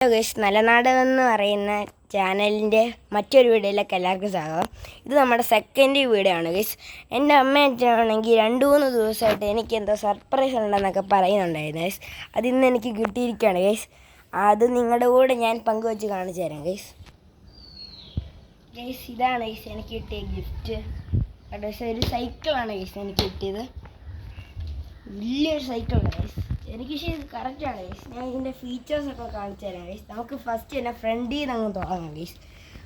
Hello guys, നല്ലനാടെന്ന് പറയുന്ന ചാനലിൻ്റെ മറ്റൊരു വീഡിയോയിലേക്ക് എല്ലാവർക്കും സ്വാഗതം. ഇത് നമ്മുടെ സെക്കൻഡ് വീഡിയോ ആണ് ഗൈസ്. എൻ്റെ അമ്മയാണെങ്കിൽ 2-3 ദിവസമായിട്ട് എനിക്ക് എന്തോ സർപ്രൈസ് ഉണ്ടെന്നൊക്കെ പറയുന്നുണ്ടായിരുന്നു ഗൈസ്. അതിന്ന് എനിക്ക് കിട്ടിയിരിക്കുകയാണ് ഗൈസ്. അത് നിങ്ങളുടെ കൂടെ ഞാൻ പങ്കുവെച്ച് കാണിച്ചു തരാം ഗൈസ്. ഗൈസ്, ഇതാണ് ഗൈസ് എനിക്ക് കിട്ടിയ ഗിഫ്റ്റ്. പക്ഷേ ഒരു സൈക്കിളാണ് ഗൈസ് എനിക്ക് കിട്ടിയത്. വലിയൊരു സൈക്കിളാണ് ഗൈസ്. എനിക്ക് പക്ഷേ ഇത് കറക്റ്റാണ് ഗൈസ്. ഞാൻ ഇതിൻ്റെ ഫീച്ചേഴ്സൊക്കെ കാണിച്ചു തരാം ഗൈസ്. നമുക്ക് ഫസ്റ്റ് തന്നെ ഫ്രണ്ടിൽ നിന്ന് അങ്ങ് തുടങ്ങാം ഗൈസ്.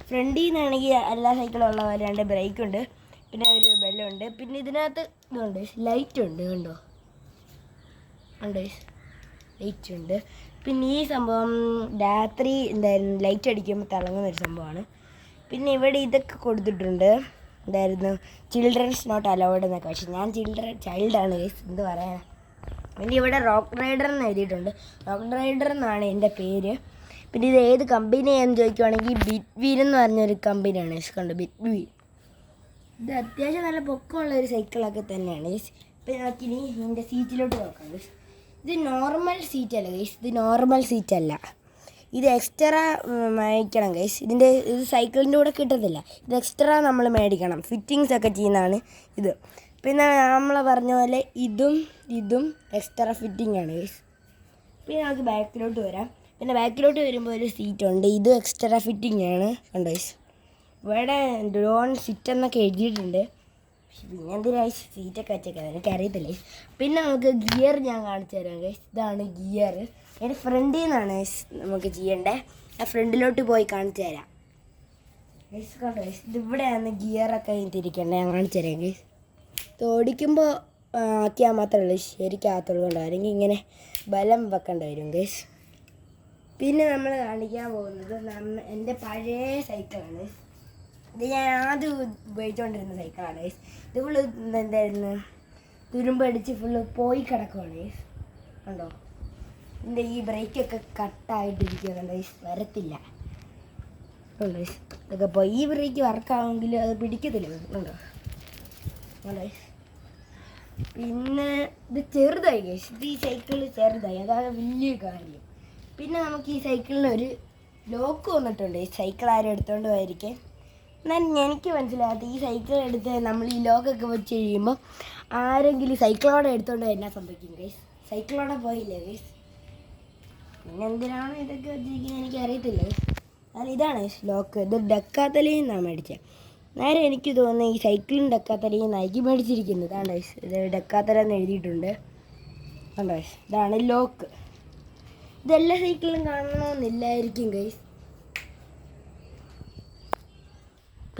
ഫ്രണ്ടിൽ നിന്നാണെങ്കിൽ എല്ലാ സൈക്കിളും ഉള്ള പോലെ 2 ബ്രേക്കുണ്ട്, പിന്നെ ഒരു ബെല്ലുണ്ട്, പിന്നെ ഇതിനകത്ത് ഇതുണ്ട് ലൈറ്റ് ഉണ്ട്, കണ്ടോ ഗൈസ്, ലൈറ്റ് ഉണ്ട്. പിന്നെ ഈ സംഭവം രാത്രി എന്തായിരുന്നു ലൈറ്റ് അടിക്കുമ്പോൾ തിളങ്ങുന്നൊരു സംഭവമാണ്. പിന്നെ ഇവിടെ ഇതൊക്കെ കൊടുത്തിട്ടുണ്ട്, എന്തായിരുന്നു ചിൽഡ്രൻസ് നോട്ട് അലൗഡ് എന്നൊക്കെ. പക്ഷേ ഞാൻ ചൈൽഡാണ് ഗൈസ്, എന്ത് പറയാനാ. പിന്നെ ഇവിടെ റോക്ക് റൈഡർ എന്ന് എഴുതിയിട്ടുണ്ട്. റോക്ക് റൈഡർ എന്നാണ് എൻ്റെ പേര്. പിന്നെ ഇത് ഏത് കമ്പനിയാണെന്ന് ചോദിക്കുവാണെങ്കിൽ ബിറ്റ്വീൽ എന്ന് പറഞ്ഞൊരു കമ്പനിയാണ് ഗൈസ്. കണ്ടു, ബിറ്റ്വീൽ. ഇത് അത്യാവശ്യം നല്ല പൊക്കമുള്ള ഒരു സൈക്കിളൊക്കെ തന്നെയാണ് ഗൈസ്. ഇപ്പം നമുക്കിനി ഇതിൻ്റെ സീറ്റിലോട്ട് നോക്കാം ഗൈസ്. ഇത് നോർമൽ സീറ്റല്ല ഗൈസ്, ഇത് നോർമൽ സീറ്റല്ല, ഇത് എക്സ്ട്രാ മേടിക്കണം ഗൈസ്. ഇത് സൈക്കിളിൻ്റെ കൂടെ കിട്ടത്തില്ല, ഇത് എക്സ്ട്രാ നമ്മൾ മേടിക്കണം. ഫിറ്റിങ്സ് ഒക്കെ ചെയ്യുന്നതാണ് ഇത്. പിന്നെ നമ്മൾ പറഞ്ഞ പോലെ ഇതും എക്സ്ട്രാ ഫിറ്റിംഗ് ആണ് ഗൈസ്. പിന്നെ നമുക്ക് ബാക്കിലോട്ട് വരാം. പിന്നെ ബാക്കിലോട്ട് വരുമ്പോൾ ഒരു സീറ്റുണ്ട്, ഇതും എക്സ്ട്രാ ഫിറ്റിംഗ് ആണ്, കണ്ടോ ഗൈസ്. ഇവിടെ ഡോൺ സിറ്റ് എന്നൊക്കെ എഴുതിയിട്ടുണ്ട്. പിന്നെ എന്തിനാ സീറ്റൊക്കെ വെച്ചേക്കാം, എനിക്കറിയത്തില്ല ഗൈസ്. പിന്നെ നമുക്ക് ഗിയർ ഞാൻ കാണിച്ചു തരാം ഗൈസ്. ഇതാണ് ഗിയർ. അതിൻ്റെ ഫ്രണ്ടിൽ നിന്നാണ് നമുക്ക് ചെയ്യേണ്ടത്. ഞാൻ ഫ്രണ്ടിലോട്ട് പോയി കാണിച്ചു തരാം ഗൈസ്. കണ്ടോ ഗൈസ്, ഇതിവിടെയാണ് ഗിയറൊക്കെ തിരിക്കേണ്ടത്. ഞാൻ കാണിച്ചു തരാം ഗൈസ്. ഇത് ഓടിക്കുമ്പോൾ ആക്കിയാൽ മാത്രമേ ഉള്ളൂ ശരിക്കാകത്തുള്ളൂ, കൊണ്ടോ, അല്ലെങ്കിൽ ഇങ്ങനെ ബലം വെക്കേണ്ടി വരും ഗൈസ്. പിന്നെ നമ്മൾ കാണിക്കാൻ പോകുന്നത് എൻ്റെ പഴയ സൈക്കിളാണ് ഗൈസ്. ഇത് ഞാൻ ആദ്യം ഉപയോഗിച്ചുകൊണ്ടിരുന്ന സൈക്കിളാണ് ഗൈസ്. ഇത് ഫുള്ള് എന്തായിരുന്നു തുരുമ്പടിച്ച് ഫുള്ള് പോയി കിടക്കുവാണ് ഗൈസ്. കണ്ടോ, ഇതിൻ്റെ ഈ ബ്രേക്കൊക്കെ കട്ടായിട്ടിരിക്കുകയാണ് ഗൈസ്, വരത്തില്ല. കണ്ടോ ഗൈസ്, ഇതൊക്കെ പോയി. ഈ ബ്രേക്ക് വർക്കാവുമെങ്കിൽ അത് പിടിക്കത്തില്ല, കണ്ടോ ഗൈസ്. പിന്നെ ഇത് ചെറുതായി ഗൈസ്, ഇത് ഈ സൈക്കിൾ ചെറുതായി, അതാണ് വലിയ കാര്യം. പിന്നെ നമുക്ക് ഈ സൈക്കിളിന് ഒരു ലോക്ക് വന്നിട്ടുണ്ട്. ഈ സൈക്കിൾ ആരും എടുത്തുകൊണ്ട് പോയിരിക്കും. എന്നാൽ എനിക്ക് മനസ്സിലാകാത്ത, ഈ സൈക്കിൾ എടുത്ത് നമ്മൾ ഈ ലോക്കൊക്കെ വെച്ച് കഴിയുമ്പോൾ ആരെങ്കിലും സൈക്കിളോടെ എടുത്തുകൊണ്ട് എന്നാ സംഭവിക്കും ഗൈസ്? സൈക്കിളോടെ പോയില്ലേ ഗൈസ്? പിന്നെ എന്തിനാണ് ഇതൊക്കെ വെച്ചിരിക്കുന്നത് എനിക്കറിയത്തില്ല ഗൈസ്. എന്നാൽ ഇതാണ് ലോക്ക്. ഇത് ഡെക്കാത്തലയിൽ നിന്നാണ് മേടിച്ചത്. നേരെ എനിക്ക് തോന്നുന്നത് ഈ സൈക്കിളും ഡെക്കാത്തലയും നൈക്കി മേടിച്ചിരിക്കുന്നത്. ഇതാണ് ഗൈസ്, ഇത് ഡെക്കാത്തല എന്ന് എഴുതിയിട്ടുണ്ട്, കണ്ടോ ഗൈസ്. ഇതാണ് ലോക്ക്. ഇതെല്ലാ സൈക്കിളും കാണണമെന്നില്ലായിരിക്കും ഗൈസ്.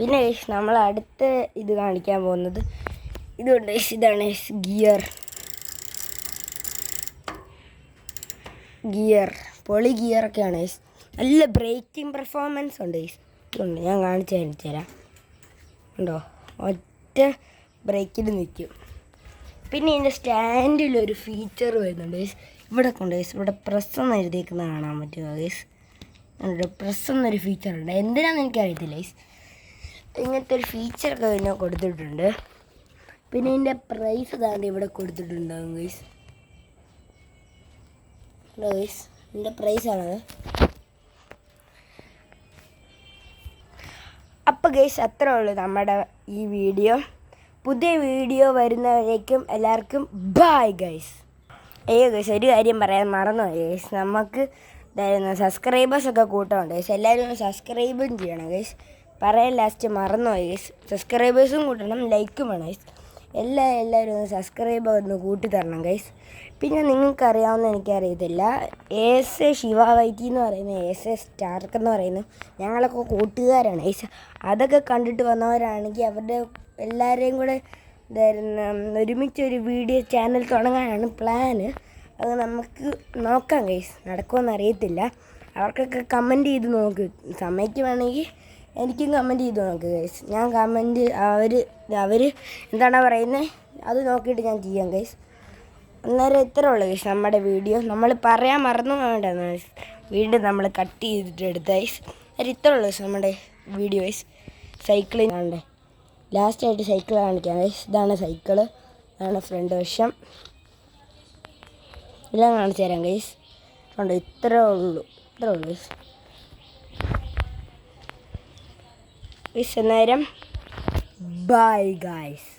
പിന്നെ ഗൈസ് നമ്മൾ അടുത്ത ഇത് കാണിക്കാൻ പോകുന്നത് ഇതുണ്ട് ഗൈസ്. ഇതാണ് ഗിയർ പൊളി ഗിയറൊക്കെയാണ് ഗൈസ്. നല്ല ബ്രേക്കിംഗ് പെർഫോമൻസ് ഉണ്ട് ഗൈസ്. ഇതുണ്ട്, ഞാൻ കാണിച്ചു തരാം. ഉണ്ടോ, ഒറ്റ ബ്രേക്കിൽ നിൽക്കും. പിന്നെ ഇതിൻ്റെ സ്റ്റാൻഡിലൊരു ഫീച്ചർ വരുന്നുണ്ട് ഗൈസ്. ഇവിടെ കൊണ്ട് ഗൈസ്, ഇവിടെ പ്രസ് എന്ന് എഴുതിയിരിക്കുന്നത് കാണാൻ പറ്റുമോ ഗൈസ്? പ്രസ് എന്നൊരു ഫീച്ചറുണ്ട്, എന്തിനാണെന്ന് എനിക്കറിയത്തില്ല ഗൈസ്. ഇങ്ങനത്തെ ഒരു ഫീച്ചറൊക്കെ പിന്നെ കൊടുത്തിട്ടുണ്ട്. പിന്നെ ഇതിൻ്റെ പ്രൈസ് താണ്ടി ഇവിടെ കൊടുത്തിട്ടുണ്ടാകും ഗൈസ്. ഹലോ ഗൈസ്, ഇതിൻ്റെ പ്രൈസാണത്. അപ്പോൾ ഗൈസ്, അത്രേ ഉള്ളൂ നമ്മുടെ ഈ വീഡിയോ. പുതിയ വീഡിയോ വരുന്നവരേക്കും എല്ലാവർക്കും ബൈ ഗൈസ്. ഗൈസ്, ഒരു കാര്യം പറയാൻ മറന്നു ഗൈസ്. നമുക്ക് സബ്സ്ക്രൈബേഴ്സൊക്കെ കൂട്ടമുണ്ട് ഗൈസ്. എല്ലാവരും സബ്സ്ക്രൈബും ചെയ്യണം ഗൈസ്. പറയാൻ ലാസ്റ്റ് മറന്നുപോയി ഗൈസ്. സബ്സ്ക്രൈബേഴ്സും കൂട്ടണം, ലൈക്കും വേണം ഗൈസ്. എല്ലാവരും ഒന്ന് സബ്സ്ക്രൈബ് ഒന്ന് കൂട്ടി തരണം ഗൈസ്. പിന്നെ നിങ്ങൾക്കറിയാവുന്ന എനിക്കറിയത്തില്ല, എസ് ശിവ വൈറ്റി എന്ന് പറയുന്നത്, എസ് സ്റ്റാർക്ക് എന്ന് പറയുന്നത് ഞങ്ങളൊക്കെ കൂട്ടുകാരാണ് ഗൈസ്. അതൊക്കെ കണ്ടിട്ട് വന്നവരാണെങ്കിൽ അവരുടെ എല്ലാവരെയും കൂടെ ഒരുമിച്ചൊരു വീഡിയോ ചാനൽ തുടങ്ങാനാണ് പ്ലാന്. അത് നമുക്ക് നോക്കാം ഗൈസ്, നടക്കുമെന്ന് അറിയത്തില്ല. അവർക്കൊക്കെ കമൻറ്റ് ചെയ്ത് നോക്ക്, സമ്മതിക്കുവാണെങ്കിൽ എനിക്കും കമൻറ്റ് ചെയ്ത് നോക്ക് ഗൈസ്. ഞാൻ കമൻറ്റ് അവർ എന്താണ് പറയുന്നത് അത് നോക്കിയിട്ട് ഞാൻ ചെയ്യാം ഗൈസ്. അന്നേരം ഇത്രേ ഉള്ളൂ ഗൈസ് നമ്മുടെ വീഡിയോ. നമ്മൾ പറയാൻ മറന്നു വേണ്ടെന്ന് ഗൈസ്, വീണ്ടും നമ്മൾ കട്ട് ചെയ്തിട്ട് എടുത്ത ഗൈസ്. അന്നേരം ഇത്രേ ഉള്ളൂ ഗൈസ് നമ്മുടെ വീഡിയോ ഗൈസ്. സൈക്കിളിൽ കാണണ്ടേ, ലാസ്റ്റായിട്ട് സൈക്കിൾ കാണിക്കാം ഗൈസ്. ഇതാണ് സൈക്കിള്, ഇതാണ് ഫ്രണ്ട് വശം, എല്ലാം കാണിച്ചു തരാം ഗൈസ്. കണ്ടോ, ഇത്രേ ഉള്ളൂ. ഇത്രേ ഉള്ളൂ ഗൈസ്. ഗൈസ് അന്നേരം ബൈ ഗൈസ്.